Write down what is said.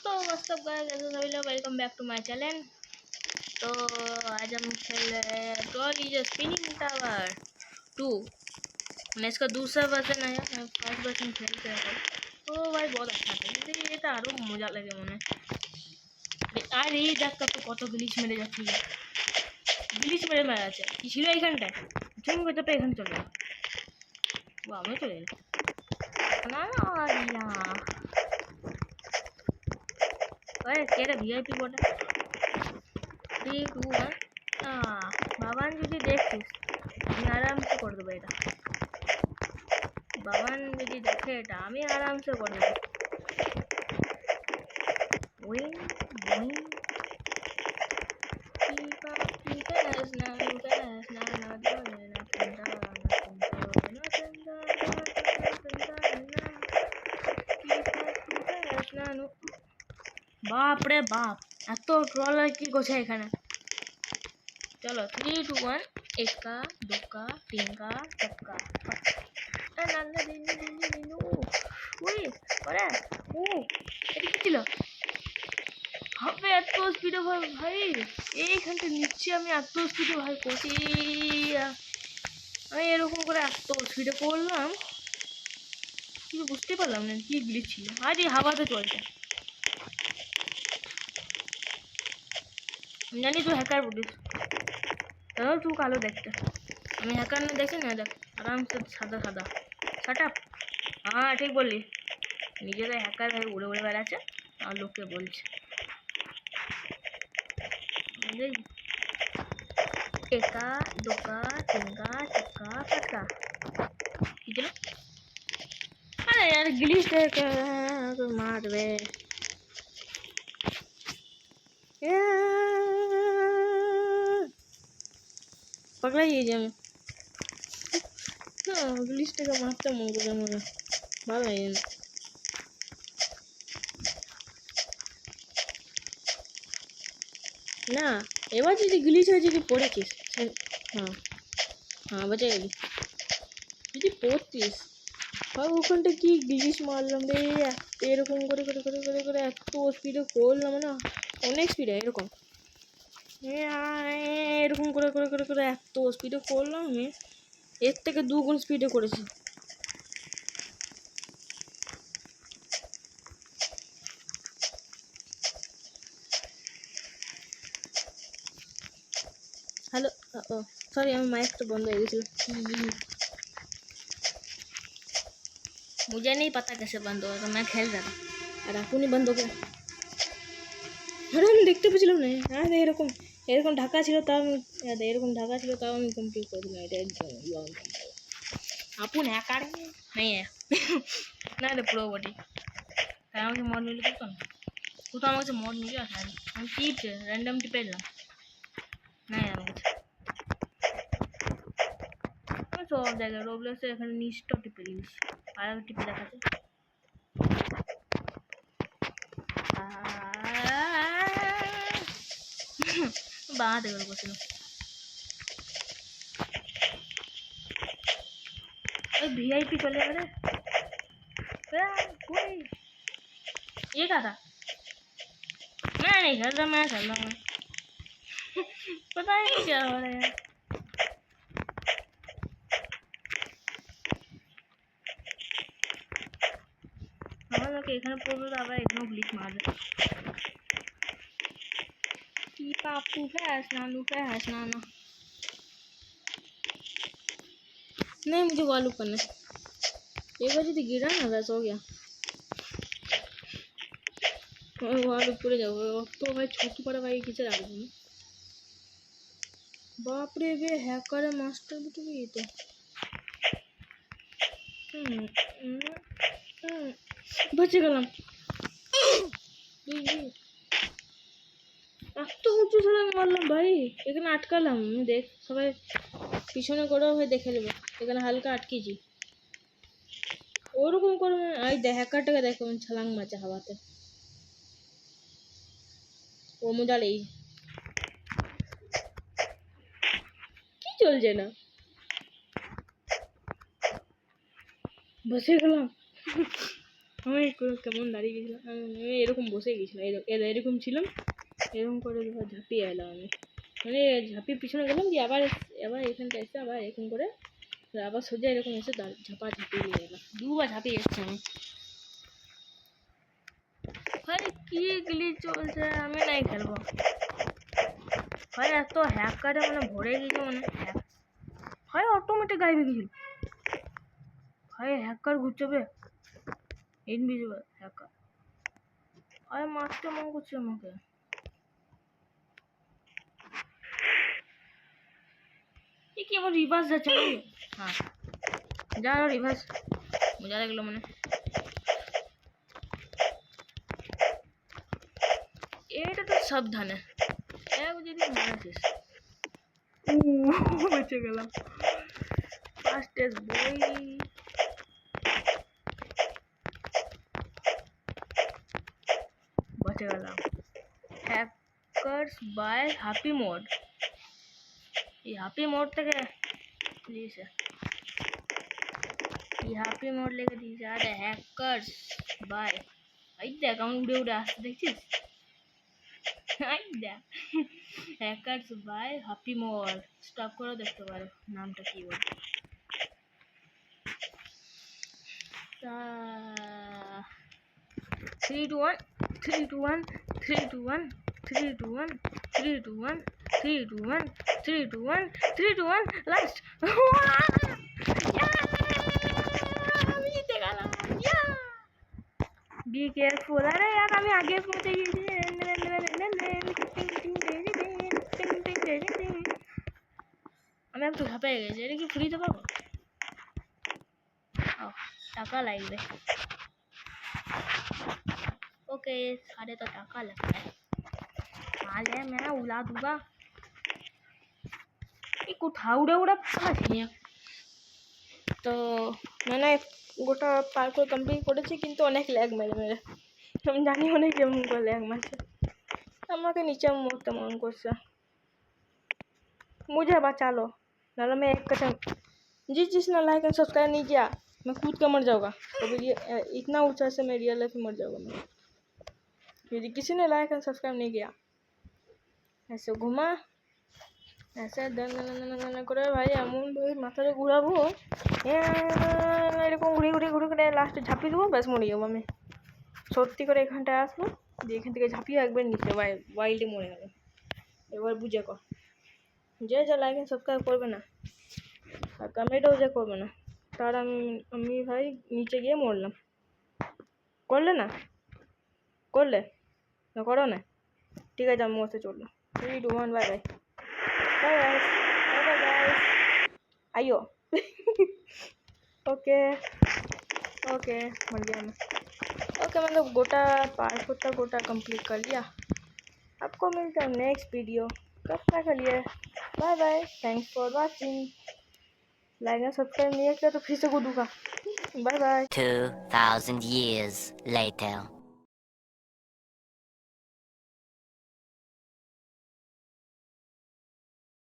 तो WhatsApp guys, कैसे सभी लोग, welcome back to my channel. तो आज हम खेल रहे हैं ट्रॉल इज स्पिनिंग टावर 2। मैं इसका दूसरा वर्जन आया, मैं फर्स्ट वर्जन खेल के रहा तो भाई बहुत अच्छा था, क्योंकि ये तो आरो मजा लगे मने আর এই দেখো তো কত গ্লিচ মেরে যাচ্ছে, গ্লিচ মেরে মারা যাচ্ছে। কি ছিল এইখানটায় জমি করতে তো এখানে চলে গেল, ও আমি চলে গেল না না अरे तेरा वीआईपी कोड 3 2 1 বাবান যদি দেখছিস আমি আরামসে করে দেবো এটা। বাবান যদি দেখে এটা আমি আরামসে করে দেবো। ওই ওই बाप रे बाप এত ট্রলার কি করছে এখানে। চলো 3 2 1 একা দুকা তিনকা চারকা নান্না দিনু দিনু দিনু ওই ওরে ও এটা কি ছিল হবে এত স্পিডে ভাই এইখানটা নিচে আমি এত স্পিডে ভাই করছি, আমি এরকম করে এত স্পিডে করলাম কিছু বুঝতে পারলাম না কি গ্লিচ ছিল। আজ এই হাওয়াতে চলছে, জানি তুই হ্যাকার বলিস, তাও তুই কালো দেখতে। আমি হ্যাকার না দেখি না, দেখ আরামসে সাদা সাদা শাট আপ। হ্যাঁ ঠিক বললি, নিজেরা হ্যাকার হয়ে উড়ে উড়ে বেড়াচ্ছে আর লোককে বলছে একা দোকা তিনকা চাক্কা পাটকা কি ছিল। আরে यार ग्लिच देख तो मार दे पकड़ा ये जम ना ग्लिच का मारते मन को जम ভালো है না। এবার যদি গ্লিচ হয়ে যদি পড়েছিস হ্যাঁ হ্যাঁ বেঁচে গেলি, যদি পড়তিস ভাই ওখানটা কি গ্লিচ মারলাম রে এরকম করে করে করে করে করে এত স্পিডে করলাম না, অনেক স্পিডে এরকম এরকম করে করে করে করে এত স্পিডে করলাম, আমি এর থেকে 2 গুণ স্পিডে করেছি। हेलो सॉरी আমার মাইকটা বন্ধ হয়ে গেছিল, मुझे नहीं पता कैसे बंद होगा, तो मैं खेल रहा था और आपू नहीं बंद हो गया। अरे আমি দেখতে পেছিলাম না, আরে এরকম এরকম ঢাকা ছিল তাও আমি এরকম ঢাকা ছিল তাও আমি কমপ্লিট করে দিলাম। এটা আপু হ্যাকার नहीं है না রে প্রো বডি, তাই আমাকে মড নিলে তো না, তুই তো আমার কাছে মড নিলে আসা আমি টিপছে র্যান্ডম টিপে দিলাম না আমার কাছে সব জায়গায় রোবলেক্সে এখানে নিচটা টিপে দিস আর আমি টিপে দেখাচ্ছি। বাঁধে করে বসছিল ওই ভিআইপি चले गए कोई ये क्या था, मैं नहीं खेल रहा, मैं खेल रहा हूँ पता नहीं क्या हो रहा है। আমার লোকে এখানে পড়বে আবার এখানেও গ্লিচ মারবে। কি পাপু ফ্যাস नानू फैस नाना नहीं मुझे वॉल ऊपर नहीं, एक बार यदि गिरा ना वैसा हो गया वॉल ऊपर जाओ तो भाई छोटू पड़ा भाई किसे आ गई बाप रे वे हैकर मास्टर भी तो ये तो बचे गलम এত উঁচু ছিল আমি মারলাম ভাই, এখানে আটকালাম দেখ সবাই পিছনে করেও হয়ে দেখে নেবে, এখানে হালকা আটকেছি ওরকম করে ওই হ্যাকারটাকে দেখো ছালাং মারছে হাওয়াতে, ও মজা লেই কি চলছে না বসে গেলাম আমি কেমন দাঁড়িয়ে গেছিলাম, আমি এরকম বসে গেছিলাম, এরকম ছিলাম, এরকম করে ঝাঁপিয়ে এলাম আমি, মানে ঝাঁপিয়ে পিছনে গেলাম দিয়ে আবার এখানটা এসে আবার এরকম করে আবার সোজা এরকম এসে ঝাঁপিয়ে নিয়ে এলাম, দুবার ঝাঁপিয়ে যাচ্ছে আমি। ভাই কি গ্লিচ চলছে, আমি নাই খেলবো ভাই, এত হ্যাকারে মানে ভরে গেছে, মানে ভাই অটোমেটিক গাইবে গেছিল ভাই, হ্যাকার ঘুরছে বে, ইনভিজিবল হ্যাকার ভাই, মারতে মন করছে আমাকে। কি আমার রিভার্স যাচ্ছে, হ্যাঁ যা রিভার্স মজা লাগলো মানে, এটা তো সাবধানে এক যদি মারাছিস, বেঁচে গেলাম ফার্স্ট এজ বই, বেঁচে গেলাম। হ্যাকার্স বাই হ্যাপি মোড, এই হ্যাপি মোড থেকে দিয়েছে, এই হ্যাপি মোড লেগে দিয়েছে, আরে হ্যাকার্স বাই, এই দেখ আমি উড়ে উড়ে আসতে দেখছিস, এই দেখ hackers bye happy mode, stop করে দেখতে পারো নামটা কি বলে। 3 2 1 3 2 1 3 2 1 3 2 1 3 2 1 3 2 1 3 2 1 3 2 1 লাস্ট, আমি জিতে গেলাম, বি কেয়ারফুল। আরে यार আমি আগে পৌঁছে গেছি, আমি একটু ঝাঁপিয়ে গেছি, এটা কি ফ্রিতে পাবো? টাকা লাগবে, ओके सारे तो टाका लगता है, माल है मैं उड़ा दूंगा, एक उड़ा उड़ा पाछिए। तो मैंने গোটা পার করে কমপ্লিট করেছি, কিন্তু অনেক ল্যাগ মেরে মেরে, আমি জানি অনেক কেমন করে ল্যাগ মারছে, আমাকে নিচে মরতে মন করছে, मुझे बचा लो, ना मैं एक कसम, जिसने लाइक एंड सब्सक्राइब नहीं किया मैं कूद के मर जाऊंगा, कभी इतना ऊंचा से मैं रियल लाइफ में मर जाऊंगा मैं, यदि किसी ने लाइक एंड सब्सक्राइब नहीं किया। ऐसे घुमा, ऐसे दन করে ভাই এমন ভাই মাথাটা ঘুরাবো, এরকম ঘুরে ঘুরে ঘুরে ঘুরে লাস্টে ঝাঁপিয়ে দেবো, ব্যাস মরে যাবো আমি, সত্যি করে এখানটায় আসবো, যে এখান থেকে ঝাঁপিয়ে একবার নিচে ওয়াইল্ডে মরে গেল। এবার বুঝে কর, যে যা লাইক এন্ড সাবস্ক্রাইব করবে না আর কমেন্টও যে করবে না, তার আমি ভাই নিচে গিয়ে মরলাম। করলে না, করলে না, করো না, ঠিক আছে আমি মরতে চললাম। 3 2 1 bye bye, bye guys, bye guys, आइयो ओके ओके मर गया मैं, ओके मतलब गोटा पार्ट होता गोटा कंप्लीट कर लिया। आपको मिलता है नेक्स्ट वीडियो, कब तक के लिए bye bye, thanks for watching, like and subscribe नहीं किया तो फिर से कूदूंगा, बाय बाय। 2000 years later.